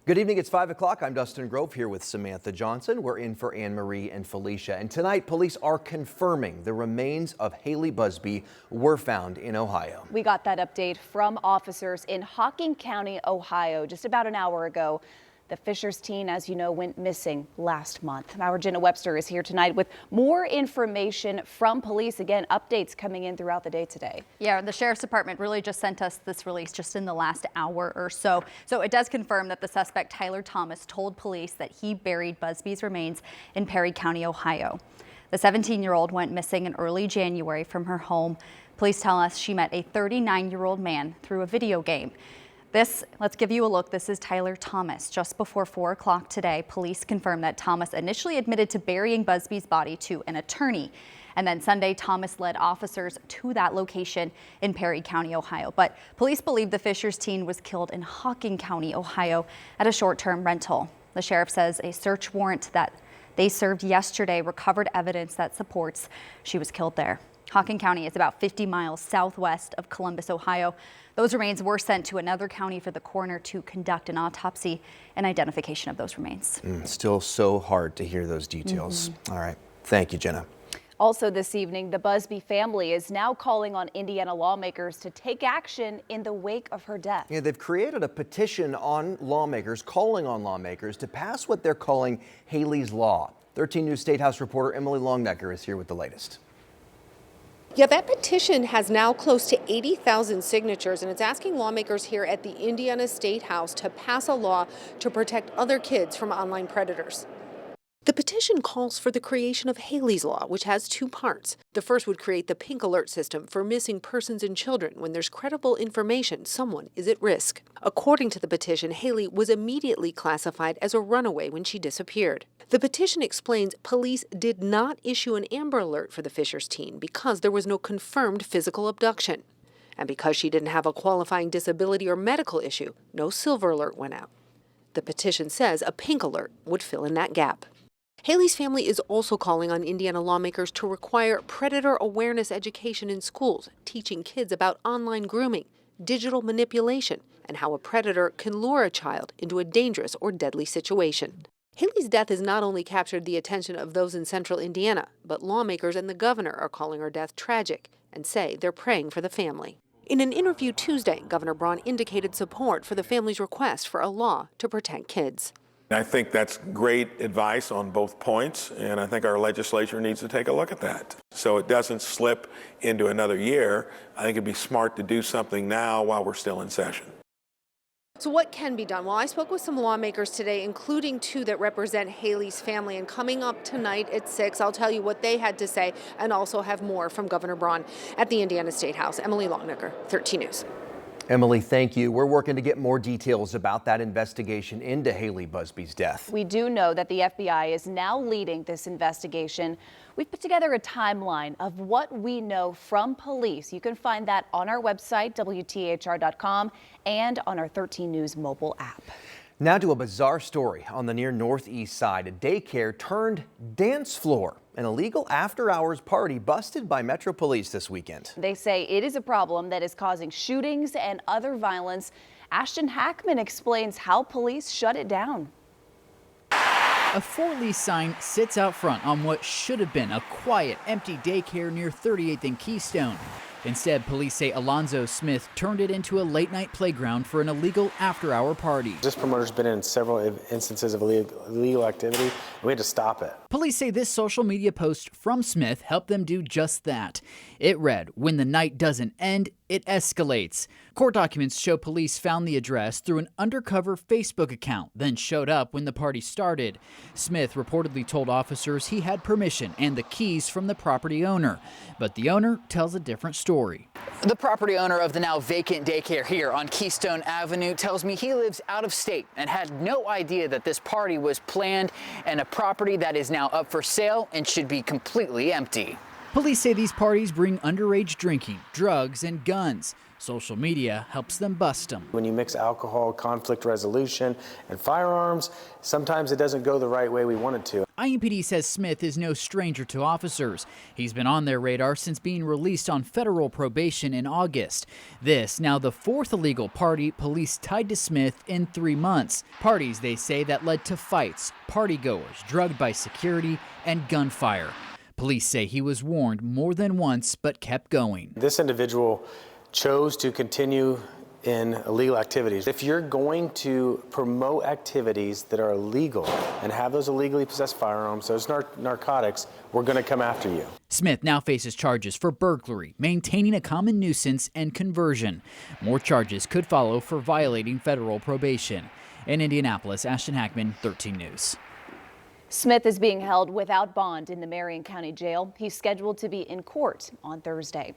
Good evening, it's 5 o'clock. I'm Dustin Grove here with Samantha Johnson. We're in for Anne Marie and Felicia. And tonight, police are confirming the remains of Haley Busby were found in Ohio. We got that update from officers in Hocking County, Ohio, just about an hour ago. The Fishers teen, as you know, went missing last month. Our Jenna Webster is here tonight with more information from police. Again, updates coming in throughout the day today. Yeah, the Sheriff's Department really just sent us this release just in the last hour or so. So it does confirm that the suspect, Tyler Thomas, told police that he buried Busby's remains in Perry County, Ohio. The 17-year-old went missing in early January from her home. Police tell us she met a 39-year-old man through a video game. Let's give you a look. This is Tyler Thomas. Just before 4 o'clock today, police confirmed that Thomas initially admitted to burying Busby's body to an attorney. And then Sunday, Thomas led officers to that location in Perry County, Ohio. But police believe the Fishers teen was killed in Hocking County, Ohio at a short-term rental. The sheriff says a search warrant that they served yesterday recovered evidence that supports she was killed there. Hocking County is about 50 miles southwest of Columbus, Ohio. Those remains were sent to another county for the coroner to conduct an autopsy and identification of those remains. Still so hard to hear those details. All right. Thank you, Jenna. Also this evening, the Busby family is now calling on Indiana lawmakers to take action in the wake of her death. Yeah, they've created a petition on lawmakers, calling on lawmakers to pass what they're calling Haley's Law. 13 News State House reporter Emily Longnecker is here with the latest. Yeah, that petition has now close to 80,000 signatures, and it's asking lawmakers here at the Indiana State House to pass a law to protect other kids from online predators. The petition calls for the creation of Haley's Law, which has two parts. The first would create the pink alert system for missing persons and children when there's credible information someone is at risk. According to the petition, Haley was immediately classified as a runaway when she disappeared. The petition explains police did not issue an Amber Alert for the Fishers teen because there was no confirmed physical abduction. And because she didn't have a qualifying disability or medical issue, no Silver Alert went out. The petition says a pink alert would fill in that gap. Haley's family is also calling on Indiana lawmakers to require predator awareness education in schools, teaching kids about online grooming, digital manipulation, and how a predator can lure a child into a dangerous or deadly situation. Haley's death has not only captured the attention of those in central Indiana, but lawmakers and the governor are calling her death tragic and say they're praying for the family. In an interview Tuesday, Governor Braun indicated support for the family's request for a law to protect kids. I think that's great advice on both points, and I think our legislature needs to take a look at that so it doesn't slip into another year. I think it'd be smart to do something now while we're still in session. So what can be done? Well, I spoke with some lawmakers today, including two that represent Haley's family, and coming up tonight at 6, I'll tell you what they had to say and also have more from Governor Braun at the Indiana State House. Emily Longnecker, 13 News. Emily, thank you. We're working to get more details about that investigation into Haley Busby's death. We do know that the FBI is now leading this investigation. We've put together a timeline of what we know from police. You can find that on our website, WTHR.com, and on our 13 News mobile app. Now to a bizarre story on the near northeast side. A daycare turned dance floor. An illegal after-hours party busted by Metro Police this weekend. They say it is a problem that is causing shootings and other violence. Ashton Hackman explains how police shut it down. A for-lease sign sits out front on what should have been a quiet, empty daycare near 38th and Keystone. Instead, police say Alonzo Smith turned it into a late-night playground for an illegal after-hour party. This promoter's been in several instances of illegal activity, and we had to stop it. Police say this social media post from Smith helped them do just that. It read, "When the night doesn't end, it escalates." Court documents show police found the address through an undercover Facebook account, then showed up when the party started. Smith reportedly told officers he had permission and the keys from the property owner, but the owner tells a different story. The property owner of the now vacant daycare here on Keystone Avenue tells me he lives out of state and had no idea that this party was planned and a property that is now up for sale and should be completely empty. Police say these parties bring underage drinking, drugs, and guns. Social media helps them bust them. When you mix alcohol, conflict resolution, and firearms, sometimes it doesn't go the right way we want it to. IMPD says Smith is no stranger to officers. He's been on their radar since being released on federal probation in August. This now the fourth illegal party police tied to Smith in 3 months. Parties, they say, that led to fights, partygoers drugged by security, and gunfire. Police say he was warned more than once but kept going. This individual chose to continue in illegal activities. If you're going to promote activities that are illegal and have those illegally possessed firearms, those narcotics, we're going to come after you. Smith now faces charges for burglary, maintaining a common nuisance, and conversion. More charges could follow for violating federal probation. In Indianapolis, Ashton Hackman, 13 News. Smith is being held without bond in the Marion County Jail. He's scheduled to be in court on Thursday.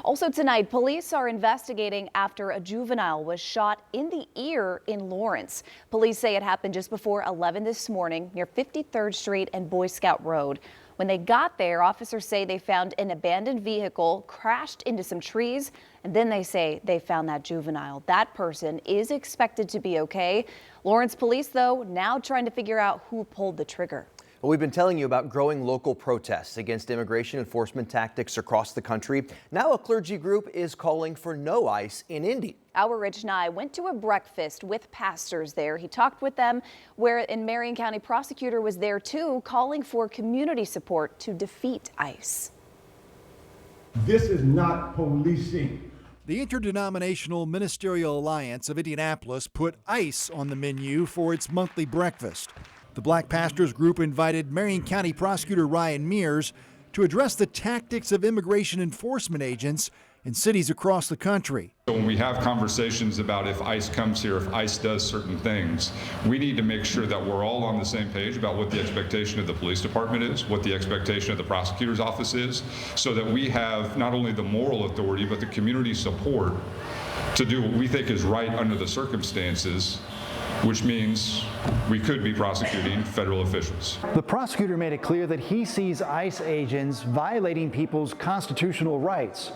Also tonight, police are investigating after a juvenile was shot in the ear in Lawrence. Police say it happened just before 11 this morning near 53rd Street and Boy Scout Road. When they got there, officers say they found an abandoned vehicle crashed into some trees, and then they say they found that juvenile. That person is expected to be okay. Lawrence police, though, now trying to figure out who pulled the trigger. Well, we've been telling you about growing local protests against immigration enforcement tactics across the country. Now a clergy group is calling for no ICE in Indy. Our Rich Nye went to a breakfast with pastors there. He talked with them, where in Marion County prosecutor was there too, calling for community support to defeat ICE. This is not policing. The Interdenominational Ministerial Alliance of Indianapolis put ICE on the menu for its monthly breakfast. The Black Pastors Group invited Marion County Prosecutor Ryan Mears to address the tactics of immigration enforcement agents in cities across the country. So when we have conversations about if ICE comes here, if ICE does certain things, we need to make sure that we're all on the same page about what the expectation of the police department is, what the expectation of the prosecutor's office is, so that we have not only the moral authority, but the community support to do what we think is right under the circumstances, which means we could be prosecuting federal officials. The prosecutor made it clear that he sees ICE agents violating people's constitutional rights,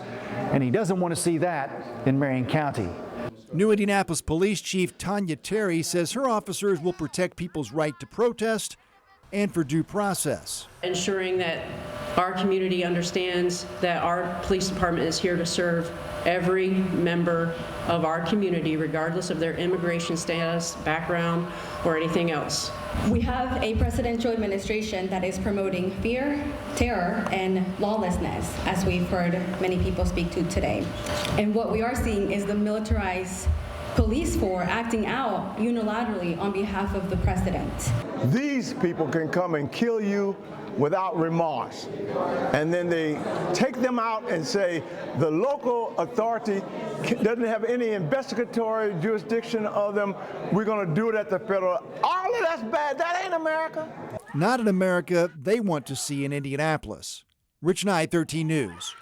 and he doesn't want to see that in Marion County. New Indianapolis Police Chief Tanya Terry says her officers will protect people's right to protest and for due process. Ensuring that our community understands that our police department is here to serve every member of our community, regardless of their immigration status, background, or anything else. We have a presidential administration that is promoting fear, terror, and lawlessness, as we've heard many people speak to today. And what we are seeing is the militarized police force acting out unilaterally on behalf of the president. These people can come and kill you without remorse. And then they take them out and say the local authority doesn't have any investigatory jurisdiction of them. We're going to do it at the federal. All of that's bad. That ain't America. Not in America they want to see in Indianapolis. Rich Nye, 13 News.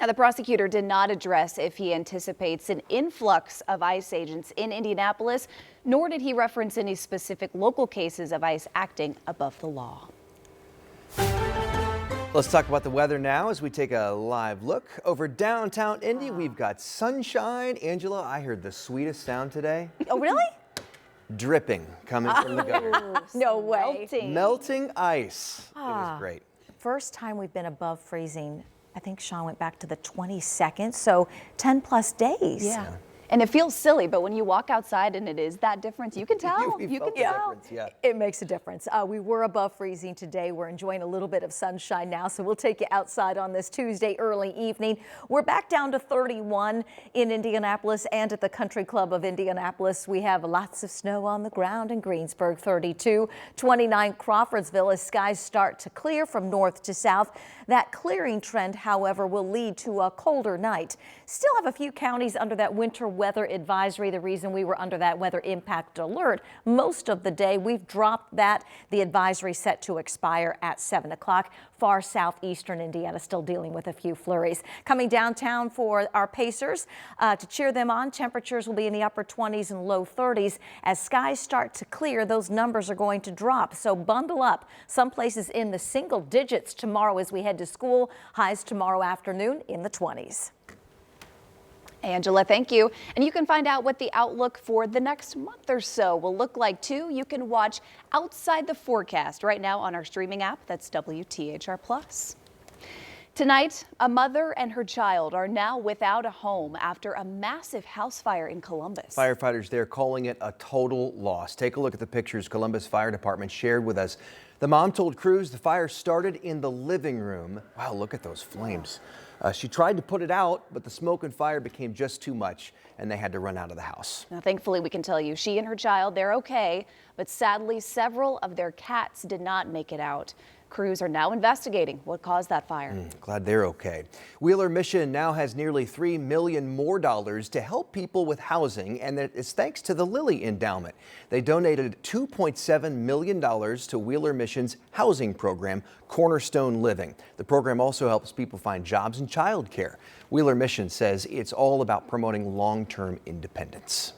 Now, the prosecutor did not address if he anticipates an influx of ICE agents in Indianapolis, nor did he reference any specific local cases of ICE acting above the law. Let's talk about the weather now as we take a live look over downtown Indy. We've got sunshine. Angela, I heard the sweetest sound today. Oh, really? Dripping coming from the gutter. No way. Melting ice. It was great. First time we've been above freezing. I think Sean went back to the 22nd, so 10 plus days. Yeah. And it feels silly, but when you walk outside and it is that difference, you can tell. You can tell. Yeah. It makes a difference. We were above freezing today. We're enjoying a little bit of sunshine now, so we'll take you outside on this Tuesday early evening. We're back down to 31 in Indianapolis and at the Country Club of Indianapolis. We have lots of snow on the ground in Greensburg, 32. 29 Crawfordsville as skies start to clear from north to south. That clearing trend, however, will lead to a colder night. Still have a few counties under that winter weather advisory. The reason we were under that weather impact alert most of the day, we've dropped that. The advisory set to expire at 7 o'clock. Far southeastern Indiana still dealing with a few flurries. Coming downtown for our Pacers to cheer them on. Temperatures will be in the upper 20s and low 30s. As skies start to clear, those numbers are going to drop. So bundle up. Some places in the single digits tomorrow as we head to school. Highs tomorrow afternoon in the 20s. Angela, thank you. And you can find out what the outlook for the next month or so will look like too. You can watch Outside the Forecast right now on our streaming app. That's WTHR+. Tonight, a mother and her child are now without a home after a massive house fire in Columbus. Firefighters there calling it a total loss. Take a look at the pictures Columbus Fire Department shared with us. The mom told crews the fire started in the living room. Wow, look at those flames. She tried to put it out, but the smoke and fire became just too much, and they had to run out of the house. Now, thankfully, we can tell you she and her child, they're okay, but sadly, several of their cats did not make it out. Crews are now investigating what caused that fire. Glad they're okay. Wheeler Mission now has nearly $3 million more to help people with housing, and that is thanks to the Lilly Endowment. They donated $2.7 million to Wheeler Mission's housing program, Cornerstone Living. The program also helps people find jobs in childcare. Wheeler Mission says it's all about promoting long-term independence.